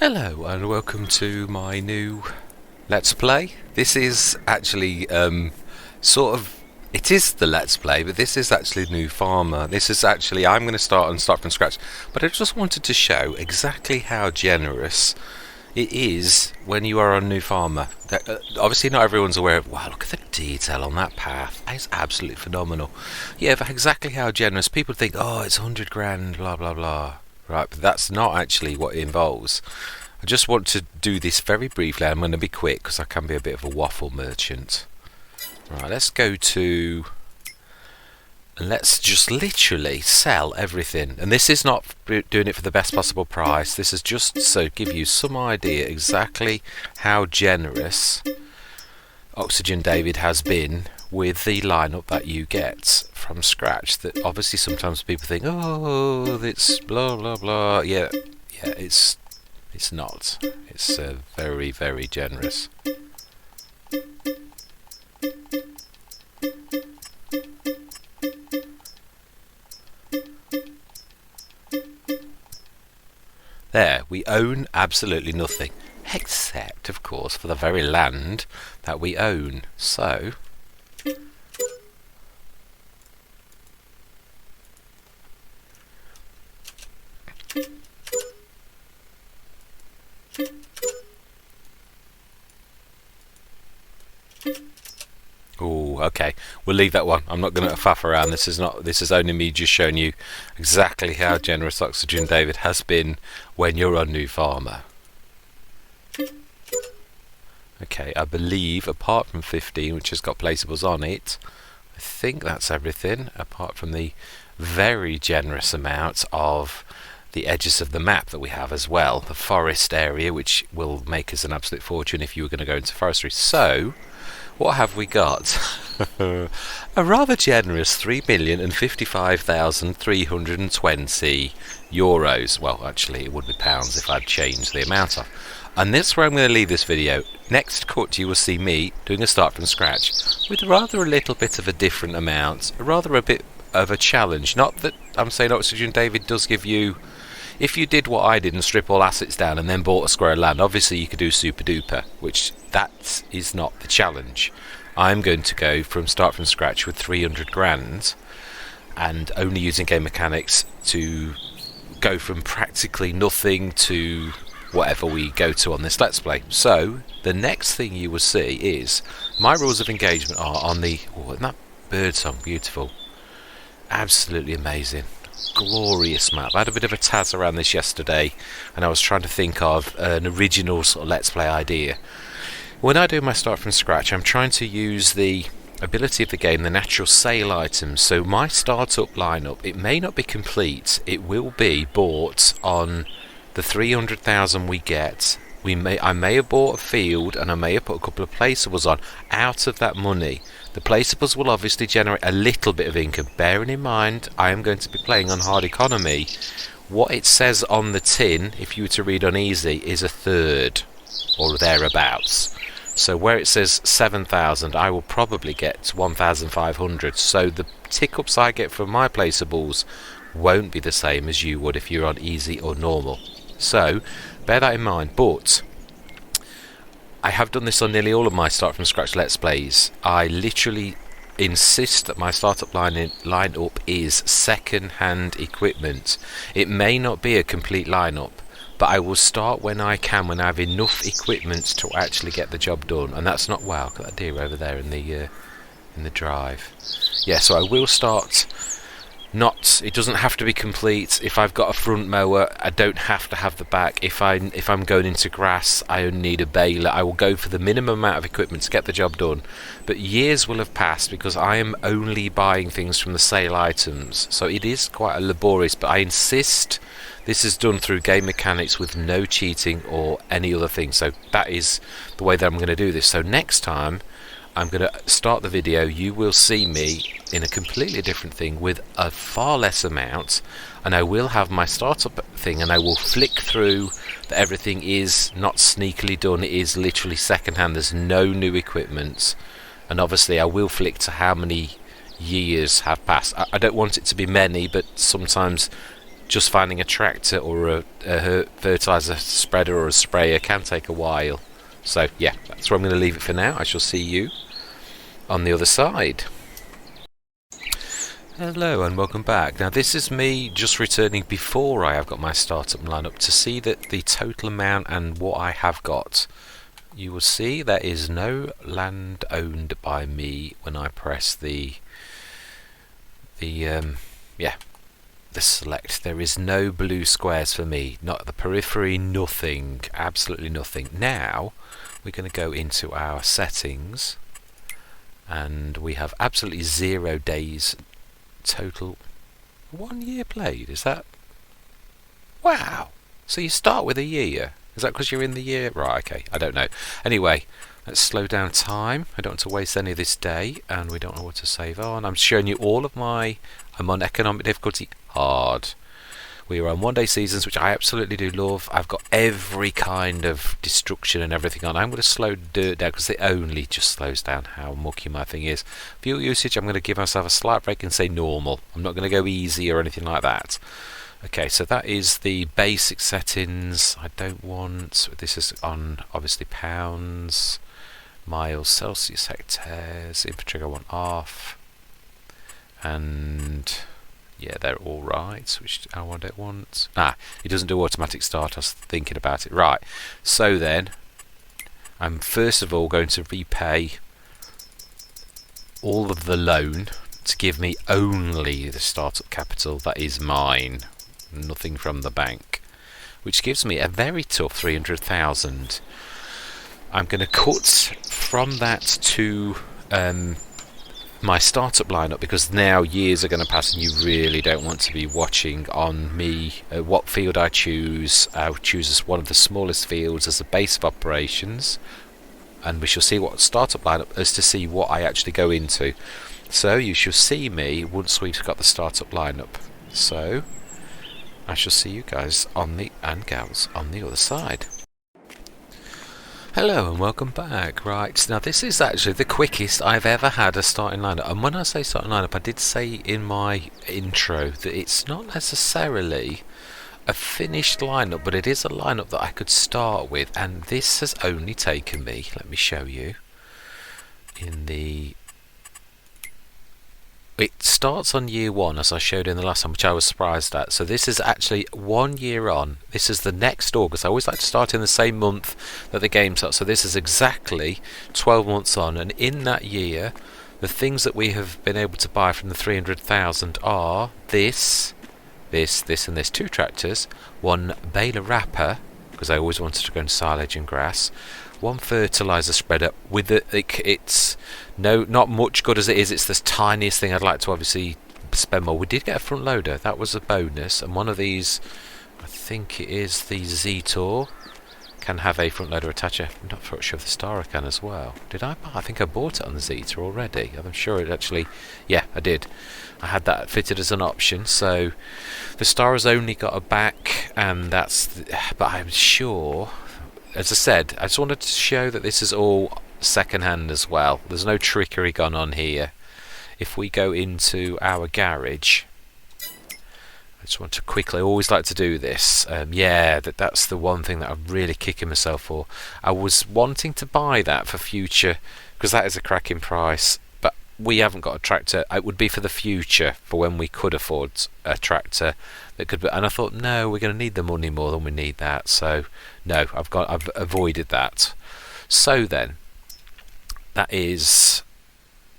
Hello and welcome to my new Let's Play. This is actually it is the Let's Play, but this is actually New Farmer. This is actually, I'm going to start from scratch, but I just wanted to show exactly how generous it is when you are on New Farmer. Obviously not everyone's aware of, wow, look at the detail on that path. It's absolutely phenomenal. Yeah, but exactly how generous. People think, oh, it's 100 grand, blah, blah, blah. Right, but that's not actually what it involves. I just want to do this very briefly. I'm going to be quick because I can be a bit of a waffle merchant. Right, let's go to... and let's just literally sell everything. And this is not doing it for the best possible price. This is just so give you some idea exactly how generous Oxygen David has been with the lineup that you get from scratch. That obviously sometimes people think, oh, it's blah blah blah. Yeah, it's not. It's very, very generous. There, we own absolutely nothing, except, of course, for the very land that we own. So, oh, okay. We'll leave that one. I'm not going to faff around. This is only me just showing you exactly how generous Oxygen David has been when you're on New Farmer. Okay, I believe apart from 15, which has got placeables on it, I think that's everything, apart from the very generous amount of the edges of the map that we have as well. The forest area, which will make us an absolute fortune if you were going to go into forestry. So, what have we got? A rather generous €3,055,320. Well, actually, it would be pounds if I'd changed the amount of. And that's where I'm going to leave this video. Next cut, you will see me doing a start from scratch with rather a little bit of a different amount, rather a bit of a challenge. Not that I'm saying Oxygen David does give you... if you did what I did and strip all assets down and then bought a square of land, obviously you could do super duper, which that is not the challenge. I'm going to go start from scratch with 300 grand and only using game mechanics to go from practically nothing to whatever we go to on this Let's Play. So the next thing you will see is my rules of engagement are on the... oh, isn't that bird song beautiful? Absolutely amazing. Glorious map. I had a bit of a taz around this yesterday and I was trying to think of an original sort of Let's Play idea. When I do my start from scratch, I'm trying to use the ability of the game, the natural sale items. So my startup lineup, it may not be complete, it will be bought on the 300,000 we get. I may have bought a field and I may have put a couple of placeables on. Out of that money, the placeables will obviously generate a little bit of income. Bearing in mind, I am going to be playing on hard economy. What it says on the tin, if you were to read on easy, is a third or thereabouts. So where it says 7,000, I will probably get 1,500. So the tick ups I get from my placeables won't be the same as you would if you're on easy or normal. So bear that in mind. But I have done this on nearly all of my start from scratch Let's Plays. I literally insist that my startup lineup is second-hand equipment. It may not be a complete lineup, but I will start when I can, when I have enough equipment to actually get the job done. And that's not... wow, look at that deer over there in the drive. Yeah, so I will start... not... it doesn't have to be complete. If I've got a front mower, I don't have to have the back. If I'm going into grass, I only need a baler. I will go for the minimum amount of equipment to get the job done. But years will have passed because I am only buying things from the sale items. So it is quite a laborious, but I insist this is done through game mechanics with no cheating or any other thing. So that is the way that I'm going to do this. So next time I'm going to start the video, you will see me in a completely different thing with a far less amount, and I will have my startup thing and I will flick through that everything is not sneakily done, it is literally second hand, there's no new equipment, and obviously I will flick to how many years have passed. I don't want it to be many, but sometimes just finding a tractor or a fertilizer spreader or a sprayer can take a while. So yeah, that's where I'm going to leave it for now. I shall see you on the other side. Hello and welcome back. Now this is me just returning before I have got my startup lineup to see that the total amount and what I have got. You will see there is no land owned by me when I press the select. There is no blue squares for me, not the periphery, nothing, absolutely nothing. Now we're going to go into our settings and we have absolutely 0 days total. 1 year played, is that? Wow, so you start with a year. Is that because you're in the year? Right, okay, I don't know. Anyway, let's slow down time. I don't want to waste any of this day, and we don't know what to save on. I'm showing you all of my... I'm on economic difficulty hard. We are on 1 day seasons, which I absolutely do love. I've got every kind of destruction and everything on. I'm going to slow dirt down because it only just slows down how mucky my thing is. Fuel usage, I'm going to give myself a slight break and say normal. I'm not going to go easy or anything like that. Okay, so that is the basic settings. I don't want... This is on, obviously, pounds, miles, Celsius, hectares. Infantry I want off. And... yeah, they're all right. Which I don't want. It doesn't do automatic start. I was thinking about it. Right. So then, I'm first of all going to repay all of the loan to give me only the startup capital that is mine. Nothing from the bank, which gives me a very tough 300,000. I'm going to cut from that to my startup lineup, because now years are going to pass and you really don't want to be watching on me what field I choose. I'll choose as one of the smallest fields as the base of operations, and we shall see what startup lineup as to see what I actually go into. So you shall see me once we've got the startup lineup. So I shall see you guys and gals on the other side. Hello and welcome back. Right, now this is actually the quickest I've ever had a starting lineup. And when I say starting lineup, I did say in my intro that it's not necessarily a finished lineup, but it is a lineup that I could start with. And this has only taken me, let me show you, it starts on year 1, as I showed in the last time, which I was surprised at. So this is actually 1 year on. This is the next August. I always like to start in the same month that the game starts. So this is exactly 12 months on. And in that year, the things that we have been able to buy from the 300,000 are this, and this. 2 tractors, 1 baler wrapper, because I always wanted to go into silage and grass. 1 fertilizer spreader with it's not much good as it is. It's the tiniest thing I'd like to obviously spend more. We did get a front loader, that was a bonus, and one of these, I think it is the Z-Tour, can have a front loader attacher. I'm not sure if the Star can as well. Did I buy? I think I bought it on the Z-Tour already. I'm sure it actually, yeah, I did. I had that fitted as an option. So the Star has only got a back, and but I'm sure, as I said, I just wanted to show that this is all second hand as well. There's no trickery gone on here. If we go into our garage, I just want to quickly, I always like to do this. That's the one thing that I'm really kicking myself for. I was wanting to buy that for future, because that is a cracking price, but we haven't got a tractor. It would be for the future, for when we could afford a tractor that could be, and I thought, no, we're going to need the money more than we need that. So no, I've avoided that. So then, that is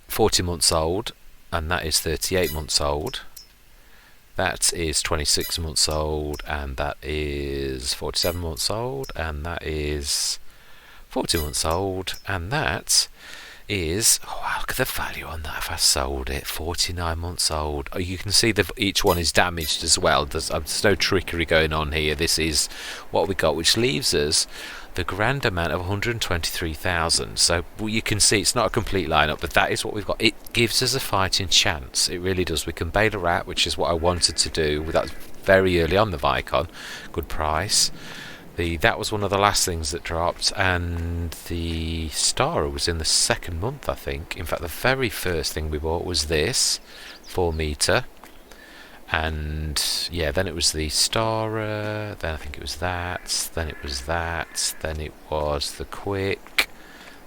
40 months old, and that is 38 months old. That is 26 months old, and that is 47 months old, and that is 40 months old, and that is, look at the value on that if I sold it, 49 months old. You can see that each one is damaged as well. There's no trickery going on here. This is what we got, which leaves us the grand amount of 123,000. So you can see it's not a complete lineup, but that is what we've got. It gives us a fighting chance. It really does. We can bait a rat, which is what I wanted to do. That was very early on the Vicon. Good price. That was one of the last things that dropped, and the Star was in the second month, I think. In fact, the very first thing we bought was this 4 meter, And yeah, then it was the Starer, then I think it was that, then it was that, then it was the Quick,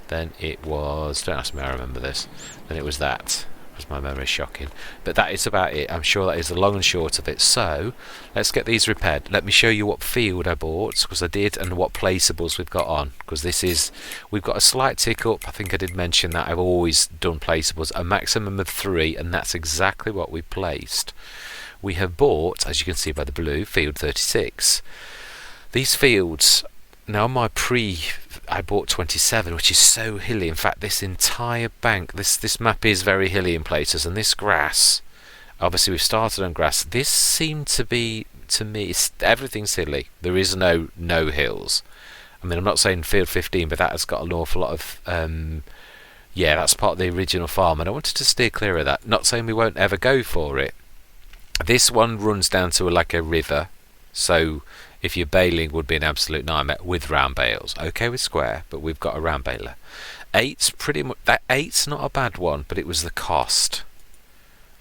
then it was, don't ask me, I remember this, then it was that. Was my memory shocking? But that is about it. I'm sure that is the long and short of it. So let's get these repaired. Let me show you what field I bought, because I did, and what placeables we've got on, because we've got a slight tick up. I think I did mention that I've always done placeables, a maximum of 3, and that's exactly what we placed. We have bought, as you can see by the blue, field 36. These fields, now my I bought 27, which is so hilly. In fact, this entire bank, this map is very hilly in places, and this grass, obviously we've started on grass, this seemed to be, to me, everything's hilly. There is no hills. I mean, I'm not saying field 15, but that has got an awful lot of, yeah, that's part of the original farm, and I wanted to steer clear of that. Not saying we won't ever go for it. This one runs down to like a river, so if you're baling would be an absolute nightmare with round bales. Okay with square, but we've got a round baler. 8's pretty much, that 8's not a bad one, but it was the cost.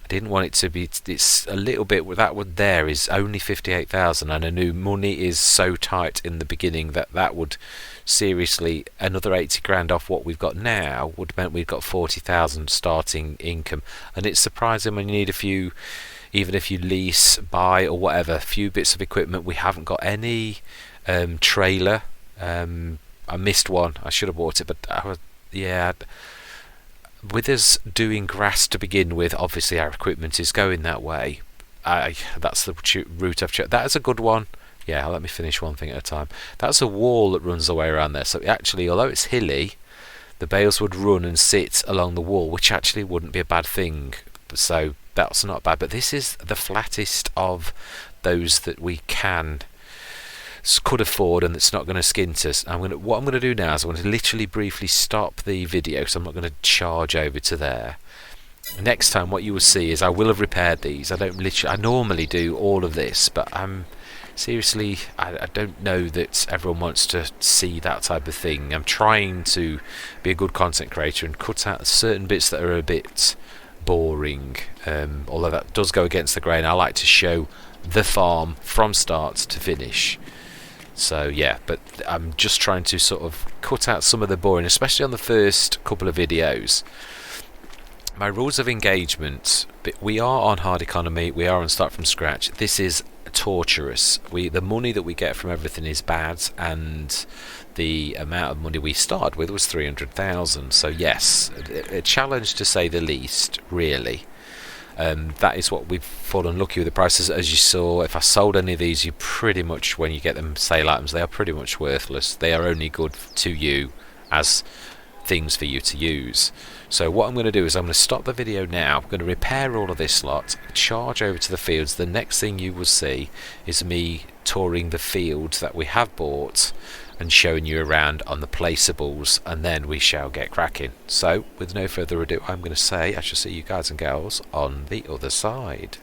I didn't want it to be, it's a little bit, that one there is only 58,000, and I knew money is so tight in the beginning that would seriously, another 80 grand off what we've got now would have meant we've got 40,000 starting income. And it's surprising when you need a few, even if you lease, buy or whatever, a few bits of equipment. We haven't got any trailer. I missed one. I should have bought it, but yeah, with us doing grass to begin with, obviously our equipment is going that way. That's the route I've checked. That is a good one. Yeah, let me finish one thing at a time. That's a wall that runs the way around there. So actually, although it's hilly, the bales would run and sit along the wall, which actually wouldn't be a bad thing. So that's not bad. But this is the flattest of those that we could afford, and that's not going to skint us. What I'm going to do now is I'm going to literally briefly stop the video, because I'm not going to charge over to there. Next time what you will see is I will have repaired these. I normally do all of this, but seriously, I don't know that everyone wants to see that type of thing. I'm trying to be a good content creator and cut out certain bits that are a bit boring, although that does go against the grain. I like to show the farm from start to finish. So yeah, but I'm just trying to sort of cut out some of the boring, especially on the first couple of videos. My rules of engagement, we are on hard economy, we are on start from scratch. This is torturous. The money that we get from everything is bad, and the amount of money we started with was 300,000. So yes, a challenge to say the least, really. That is what we've fallen lucky with the prices. As you saw, if I sold any of these, you pretty much, when you get them sale items, they are pretty much worthless. They are only good to you as things for you to use. So what I'm going to do is I'm going to stop the video now. I'm going to repair all of this lot, charge over to the fields. The next thing you will see is me touring the field that we have bought and showing you around on the placeables, and then we shall get cracking. So with no further ado, I'm going to say I shall see you guys and gals on the other side.